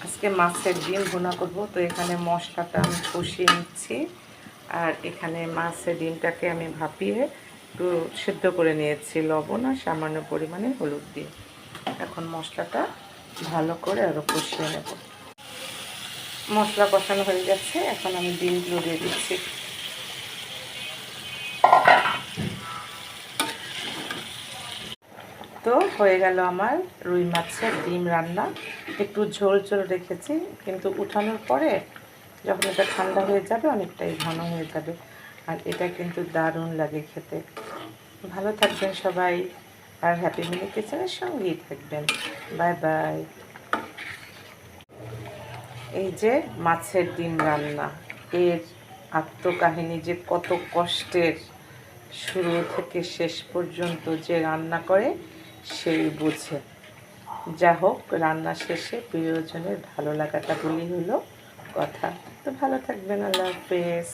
আজকে মাছের ডিম ভুনা করব। তো এখানে মশলাটা আমি কষিয়ে নিচ্ছি, আর এখানে মাছের ডিমটাকে আমি ভাপিয়ে একটু সিদ্ধ করে নিয়েছি লবণ আর সামান্য পরিমাণে হলুদ দিয়ে। এখন মশলাটা ভালো করে আরও কষিয়ে নেব। মশলা কষানো হয়ে গেছে, এখন আমি ডিমগুলো দিয়ে দিচ্ছি। তো হয়ে গেল আমার রুই মাছের ডিম রান্না। একটু ঝোল ঝোল রেখেছি, কিন্তু উঠানোর পরে যখন এটা ঠান্ডা হয়ে যাবে অনেকটাই ঘন হয়ে যাবে, আর এটা কিন্তু দারুণ লাগে খেতে। ভালো থাকবেন সবাই, আর হ্যাপি মিনি কিচেনের সঙ্গেই থাকবেন। Bye bye. এই যে মাছের ডিম রান্না, এর আত্মকাহিনী যে কত কষ্টের, শুরু থেকে শেষ পর্যন্ত যে রান্না করে সেই বুঝে। যা হোক, রান্না শেষে প্রিয়জনের ভালো লাগাটা বলি হলো কথা। তো ভালো থাকবেন, আল্লাহ হাফেজ।